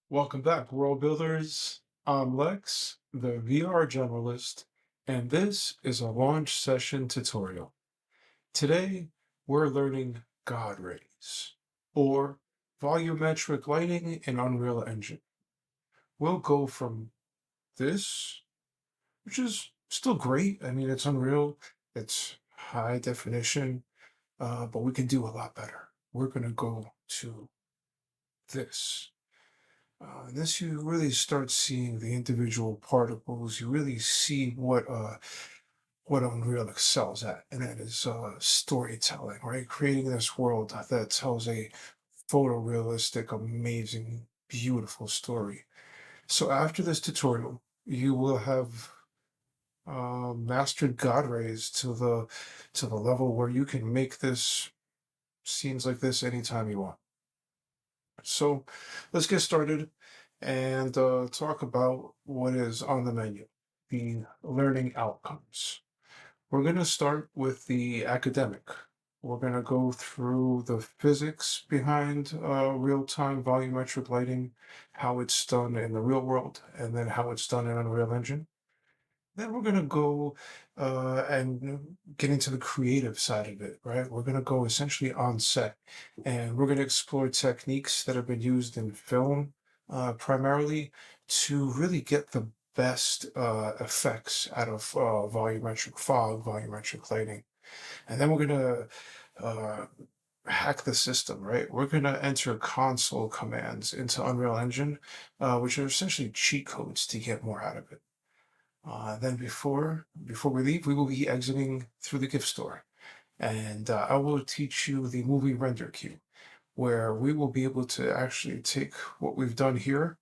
Welcome back, world builders. I'm Lex, the VR generalist, and this is a launch session tutorial. Today, we're learning God rays, or volumetric lighting in Unreal Engine. We'll go from this, which is still great. I mean, it's Unreal, it's high definition, but we can do a lot better. We're going to go to this. And this you really start seeing the individual particles. You really see what Unreal excels at, and that is storytelling, right? Creating this world that tells a photorealistic, amazing, beautiful story. So after this tutorial, you will have mastered God rays to the level where you can make this scenes like this anytime you want. So let's get started and talk about what is on the menu, the learning outcomes. We're going to start with the academic. We're going to go through the physics behind real-time volumetric lighting, how it's done in the real world, and then how it's done in Unreal Engine. Then we're going to go and get into the creative side of it, right? We're going to go essentially on set and we're going to explore techniques that have been used in film primarily to really get the best effects out of volumetric fog, volumetric lighting. And then we're going to hack the system, right? We're going to enter console commands into Unreal Engine, which are essentially cheat codes to get more out of it. Then before we leave, we will be exiting through the gift store, and I will teach you the movie render queue, where we will be able to actually take what we've done here,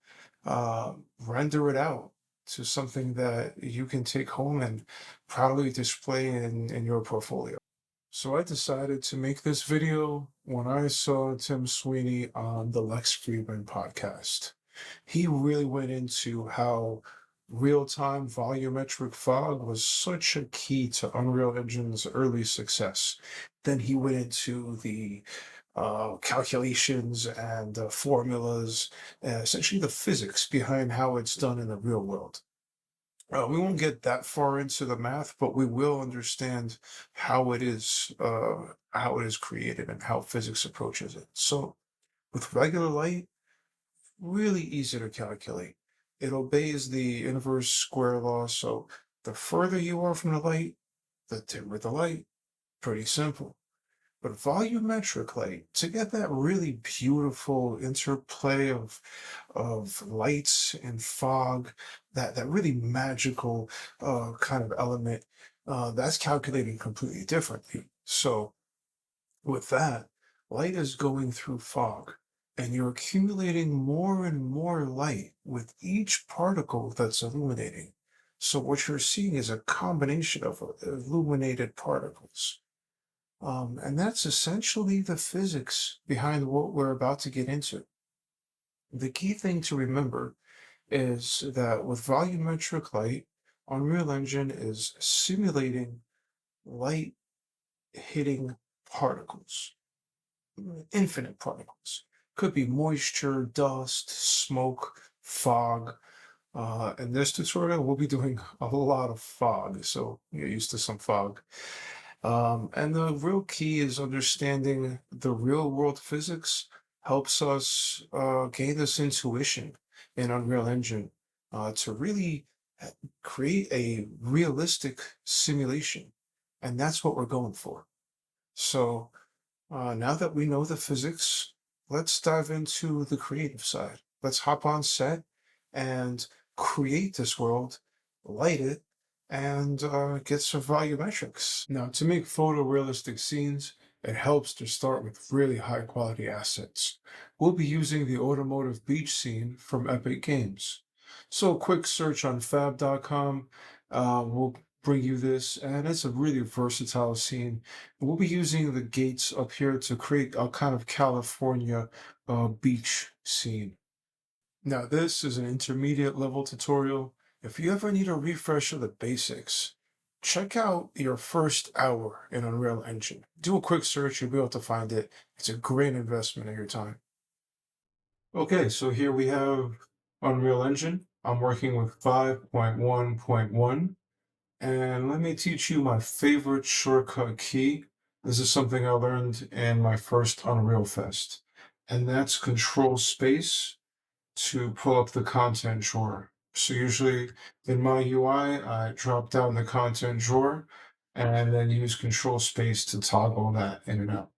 render it out to something that you can take home and proudly display in your portfolio. So I decided to make this video when I saw Tim Sweeney on the Lex Friedman podcast. He really went into how real-time volumetric fog was such a key to Unreal Engine's early success. Then he went into the calculations and formulas, essentially the physics behind how it's done in the real world. We won't get that far into the math, but we will understand how it is created and how physics approaches it. So with regular light, really easy to calculate. It obeys the inverse square law, so the further you are from the light, the dimmer the light. Pretty simple. But volumetric light, to get that really beautiful interplay of lights and fog, that really magical kind of element, that's calculated completely differently. So with that, light is going through fog, and you're accumulating more and more light with each particle that's illuminating. So what you're seeing is a combination of illuminated particles. And that's essentially the physics behind what we're about to get into. The key thing to remember is that with volumetric light, Unreal Engine is simulating light hitting particles, infinite particles. Could be moisture, dust, smoke, fog. In this tutorial, we'll be doing a lot of fog, so you're used to some fog. And the real key is understanding the real world physics helps us gain this intuition in Unreal Engine to really create a realistic simulation. And that's what we're going for. So now that we know the physics, let's dive into the creative side. Let's hop on set and create this world, light it, and get some volumetrics. Now, to make photorealistic scenes, it helps to start with really high quality assets. We'll be using the automotive beach scene from Epic Games. So a quick search on fab.com will bring you this, and it's a really versatile scene. We'll be using the gates up here to create a kind of California beach scene. Now, this is an intermediate level tutorial. If you ever need a refresh of the basics, check out your first hour in Unreal Engine. Do a quick search, you'll be able to find it. It's a great investment of your time. Okay, so here we have Unreal Engine. I'm working with 5.1.1, and let me teach you my favorite shortcut key. This is something I learned in my first Unreal Fest, and that's Control Space to pull up the content drawer. So usually in my UI, I drop down the content drawer and then use Control Space to toggle that in and out.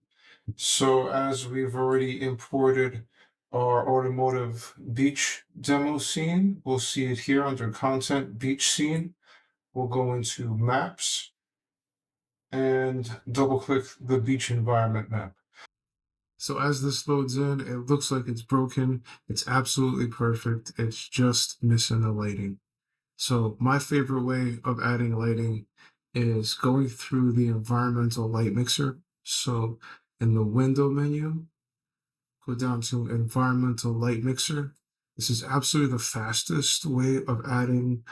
So as we've already imported our automotive beach demo scene, we'll see it here under content beach scene. We'll go into maps and double click the beach environment map. So as this loads in, it looks like it's broken. It's absolutely perfect. It's just missing the lighting. So my favorite way of adding lighting is going through the environmental light mixer. So in the window menu, go down to environmental light mixer. This is absolutely the fastest way of adding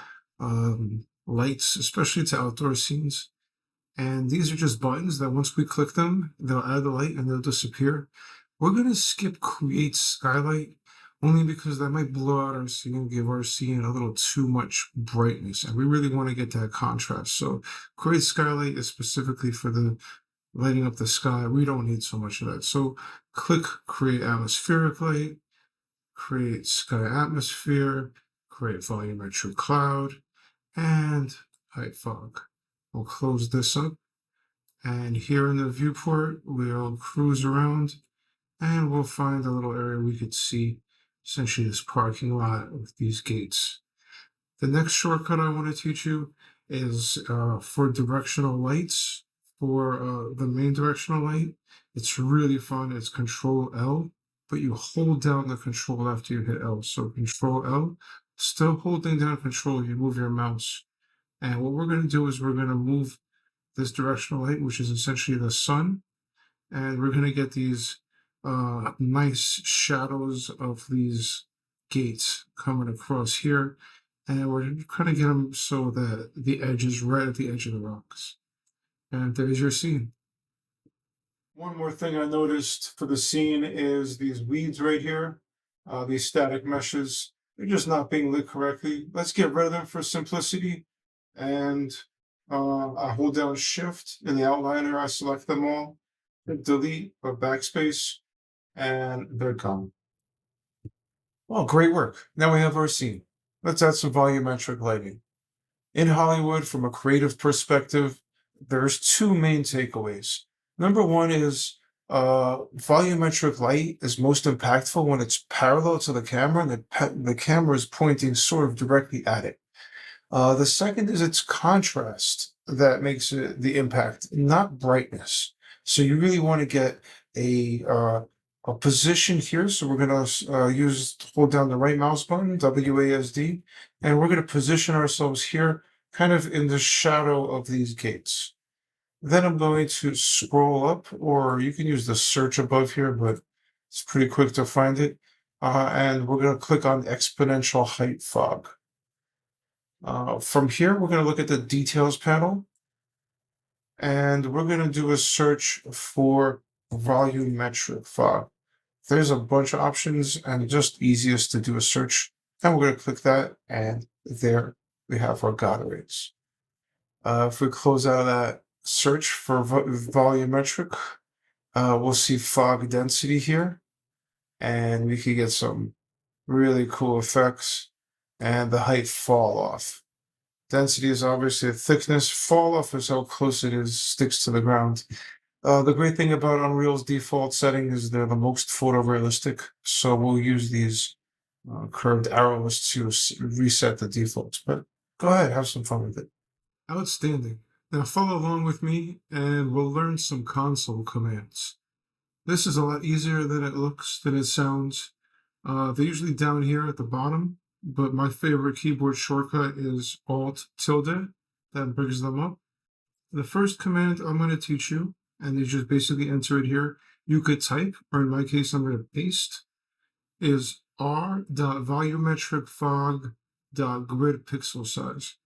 lights, especially to outdoor scenes. And these are just buttons that once we click them, they'll add the light and they'll disappear. We're going to skip create skylight only because that might blow out our scene and give our scene a little too much brightness. And we really want to get that contrast. So create skylight is specifically for the lighting up the sky. We don't need so much of that. So click create atmospheric light, create sky atmosphere, create volumetric cloud, and height fog. We'll close this up. And here in the viewport, we'll cruise around and we'll find a little area we could see essentially this parking lot with these gates. The next shortcut I want to teach you is for directional lights. For the main directional light, it's really fun. It's Control L, but you hold down the control after you hit L. So Control L, still holding down control, you move your mouse. And what we're going to do is we're going to move this directional light, which is essentially the sun, and we're going to get these nice shadows of these gates coming across here, and we're going to get them so that the edge is right at the edge of the rocks. And there's your scene. One more thing I noticed for the scene is these weeds right here, these static meshes. They're just not being lit correctly. Let's get rid of them for simplicity. And I hold down Shift in the outliner. I select them all, hit Delete or Backspace, and they're gone. Well, great work. Now we have our scene. Let's add some volumetric lighting. In Hollywood, from a creative perspective, there's two main takeaways. Number one is volumetric light is most impactful when it's parallel to the camera and the camera is pointing sort of directly at it. The second is its contrast that makes it the impact, not brightness. So you really want to get a position here. So we're going to hold down the right mouse button, WASD, and we're going to position ourselves here, kind of in the shadow of these gates. Then I'm going to scroll up, or you can use the search above here, but it's pretty quick to find it. And we're going to click on exponential height fog. From here, we're going to look at the details panel, and we're going to do a search for volumetric fog. There's a bunch of options, and just easiest to do a search. And we're going to click that, and there we have our galleries. If we close out of that search for volumetric, we'll see fog density here, and we can get some really cool effects, and the height fall off. Density is obviously thickness. Fall off is how close it is, sticks to the ground. The great thing about Unreal's default setting is they're the most photorealistic, so we'll use these curved arrows to reset the defaults. But go ahead, have some fun with it. Outstanding. Now follow along with me and we'll learn some console commands. This is a lot easier than it looks, than it sounds. They're usually down here at the bottom, but my favorite keyboard shortcut is Alt tilde. That brings them up. The first command I'm going to teach you, and you just basically enter it here. You could type, or in my case, I'm going to paste, is r.volumetricfog.grid pixel size.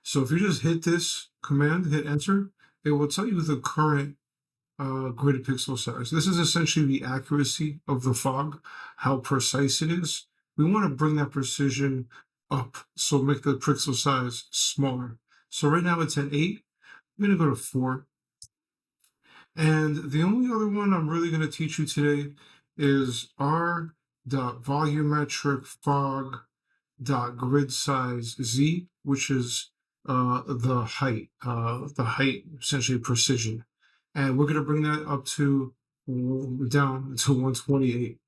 So if you just hit this command, hit enter, it will tell you the current grid pixel size. This is essentially the accuracy of the fog, how precise it is. We want to bring that precision up, so make the pixel size smaller. So right now it's at 8. I'm going to go to 4. And the only other one I'm really going to teach you today is r.volumetric fog dot grid size z, which is the height, essentially precision. And we're going to bring that up to down to 128.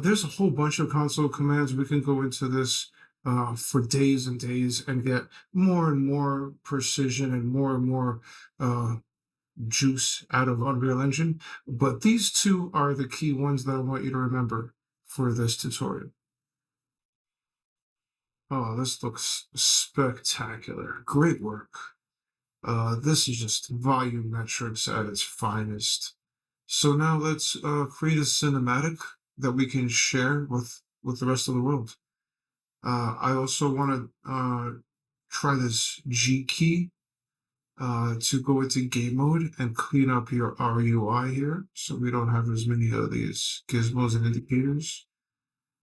There's a whole bunch of console commands. We can go into this for days and days and get more and more precision and more uh, juice out of Unreal Engine. But these two are the key ones that I want you to remember for this tutorial. Oh, this looks spectacular. Great work. This is just volume metrics at its finest. So now let's create a cinematic that we can share with the rest of the world. I also want to try this G key to go into game mode and clean up your RUI here, so we don't have as many of these gizmos and indicators.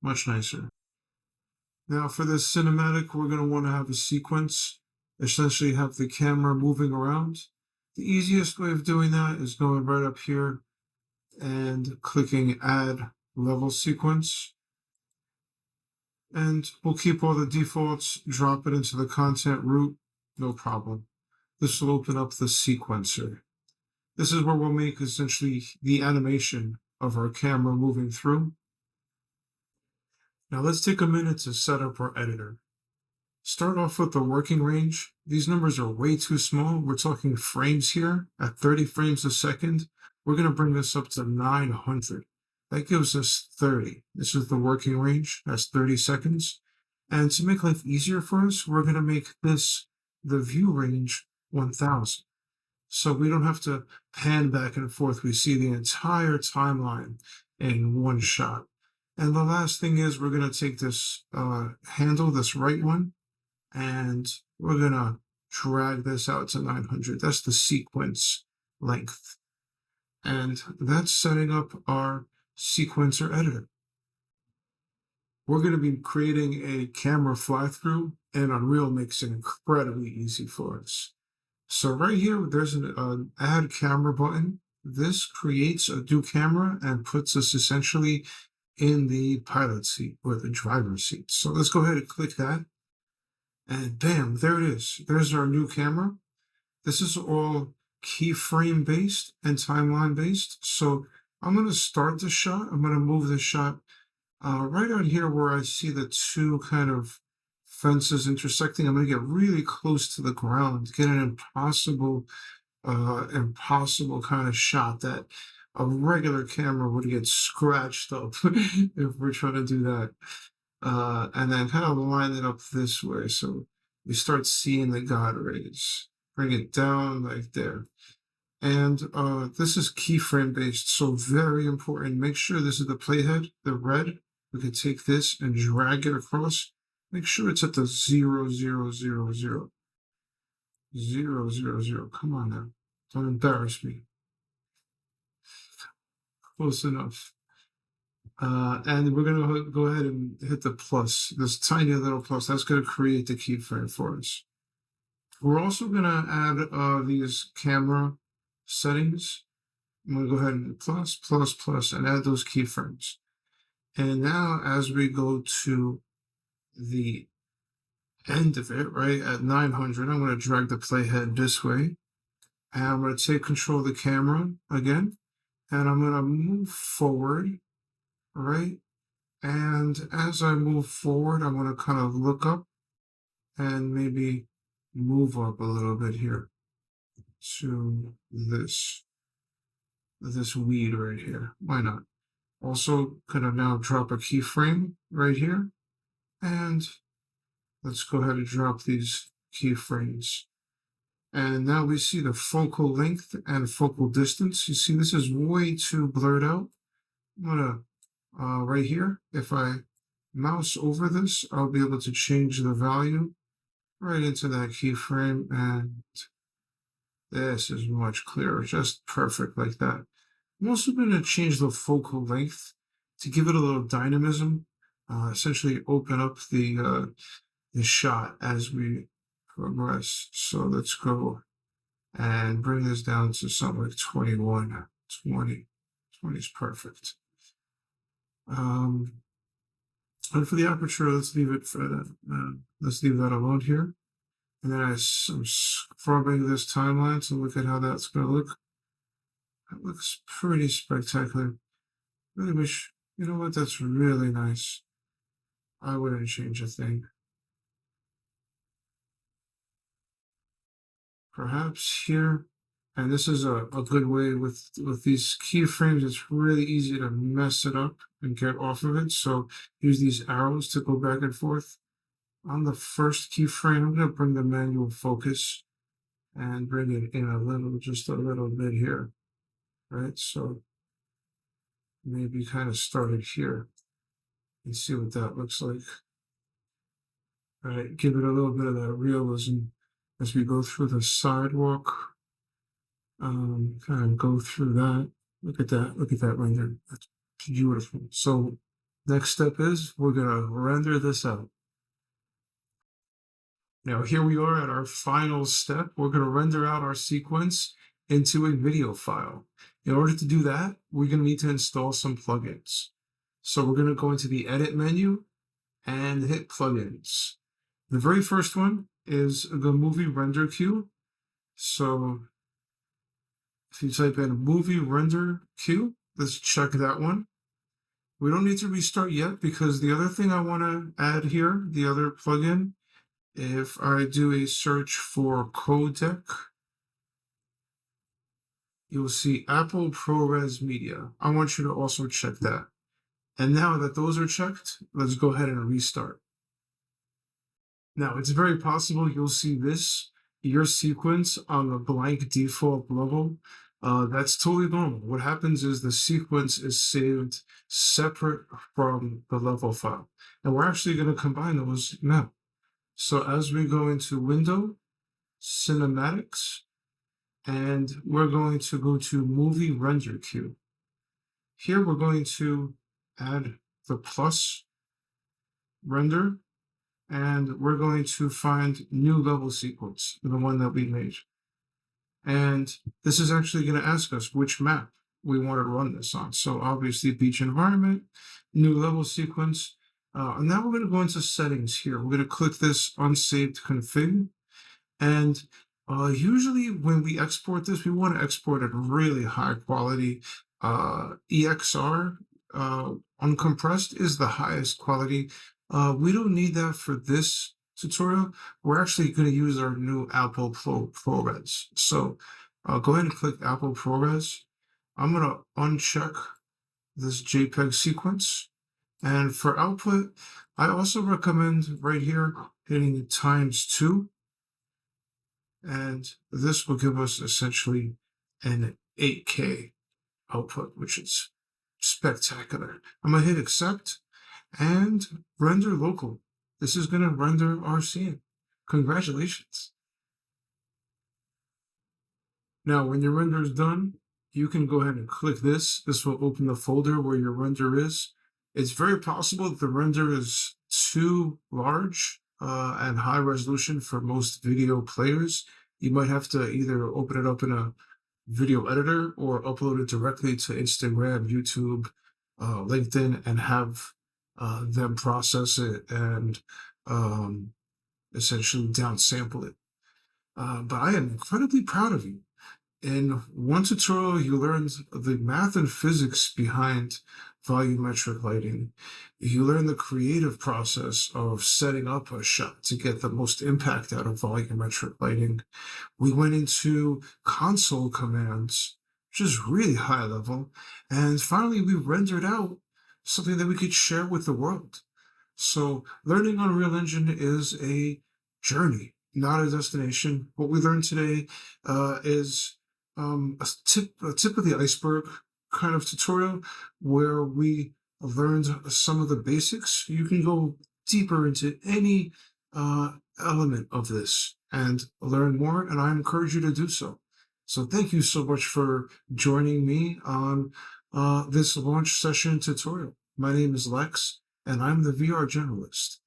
Much nicer. Now for this cinematic, we're going to want to have a sequence, essentially have the camera moving around. The easiest way of doing that is going right up here and clicking add level sequence. And we'll keep all the defaults, drop it into the content root, no problem. This will open up the sequencer. This is where we'll make essentially the animation of our camera moving through. Now let's take a minute to set up our editor. Start off with the working range. These numbers are way too small. We're talking frames here at 30 frames a second. We're going to bring this up to 900. That gives us 30. This is the working range. That's 30 seconds. And to make life easier for us, we're going to make this the view range 1000. So we don't have to pan back and forth. We see the entire timeline in one shot. And the last thing is we're going to take this handle, this right one, and we're going to drag this out to 900. That's the sequence length. And that's setting up our sequencer editor. We're going to be creating a camera fly-through, and Unreal makes it incredibly easy for us. So right here, there's an add camera button. This creates a new camera and puts us essentially in the pilot seat or the driver's seat. So let's go ahead and click that. And bam, there it is. There's our new camera. This is all keyframe based and timeline based. So I'm going to start the shot. I'm going to move the shot right out here where I see the two kind of fences intersecting. I'm going to get really close to the ground, get an impossible kind of shot that a regular camera would get scratched up if we're trying to do that. And then kind of line it up this way so we start seeing the God rays. Bring it down like there. And this is keyframe based, so very important. Make sure this is the playhead, the red. We can take this and drag it across. Make sure it's at the 0, 0, 0, 0. 0, 0, 0. Come on now. Don't embarrass me. Close enough. And we're going to go ahead and hit the plus, this tiny little plus. That's going to create the keyframe for us. We're also going to add these camera settings. I'm going to go ahead and plus, plus, plus, and add those keyframes. And now as we go to the end of it, right, at 900, I'm going to drag the playhead this way. And I'm going to take control of the camera again. And I'm going to move forward, right? And as I move forward, I'm going to kind of look up and maybe move up a little bit here to this weed right here. Why not? Also, kind of now drop a keyframe right here. And let's go ahead and drop these keyframes. And now we see the focal length and focal distance. You see, this is way too blurred out. I'm gonna, right here, if I mouse over this, I'll be able to change the value right into that keyframe, and This is much clearer, just perfect like that. I'm also going to change the focal length to give it a little dynamism, essentially open up the shot as we progress. So let's go and bring this down to something like 21, 20. 20 is perfect. And for the aperture, let's leave that alone here. And then I'm scrubbing this timeline to look at how that's going to look. That looks pretty spectacular. Really wish, you know what, that's really nice. I wouldn't change a thing. Perhaps here, and this is a good way with these keyframes, it's really easy to mess it up and get off of it. So use these arrows to go back and forth. On the first keyframe, I'm going to bring the manual focus and bring it in a little, just a little bit here, right? So maybe kind of start it here and see what that looks like. All right, give it a little bit of that realism as we go through the sidewalk. Kind of go through that. Look at that. Look at that render. That's beautiful. So next step is we're going to render this out. Now here we are at our final step. We're going to render out our sequence into a video file. In order to do that, we're going to need to install some plugins. So we're going to go into the edit menu and hit plugins. The very first one is the movie render queue. So if you type in movie render queue, let's check that one. We don't need to restart yet because the other thing I want to add here, the other plugin, if I do a search for codec, you'll see Apple ProRes Media. I want you to also check that. And now that those are checked, let's go ahead and restart. Now, it's very possible you'll see your sequence on the blank default level. That's totally normal. What happens is the sequence is saved separate from the level file. And we're actually going to combine those now. So as we go into Window, Cinematics, and we're going to go to Movie Render Queue. Here we're going to add the plus render, and we're going to find new level sequence, the one that we made. And this is actually going to ask us which map we want to run this on. So obviously beach environment, new level sequence. And now we're going to go into settings here. We're going to click this unsaved config. And usually when we export this, we want to export at really high quality. EXR, uncompressed, is the highest quality. We don't need that for this tutorial. We're actually going to use our new Apple ProRes. So go ahead and click Apple ProRes. I'm going to uncheck this JPEG sequence. And for output, I also recommend right here hitting ×2. And this will give us essentially an 8K output, which is spectacular. I'm going to hit accept and render local. This is going to render our scene. Congratulations. Now, when your render is done, you can go ahead and click this. This will open the folder where your render is. It's very possible that the render is too large and high resolution for most video players. You might have to either open it up in a video editor or upload it directly to Instagram, YouTube, LinkedIn, and have them process it and essentially downsample it. But I am incredibly proud of you. In one tutorial, you learned the math and physics behind volumetric lighting. You learned the creative process of setting up a shot to get the most impact out of volumetric lighting. We went into console commands, which is really high level. And finally, we rendered out something that we could share with the world. So learning Unreal Engine is a journey, not a destination. What we learned today is a tip of the iceberg kind of tutorial where we learned some of the basics. You can go deeper into any element of this and learn more, and I encourage you to do so. So thank you so much for joining me on this launch session tutorial. My name is Lex, and I'm the VR generalist.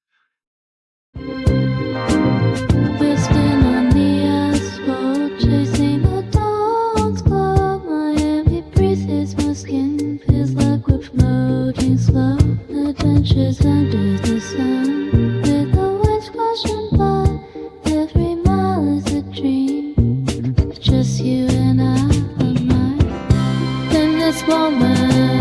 We'll spin on the asphalt, chasing the dawn's glow. Miami breezes, my skin feels like we're floating slow. Adventures under the sun, with the waves crashing by. Every mile is a dream, just you and I are mine. In this moment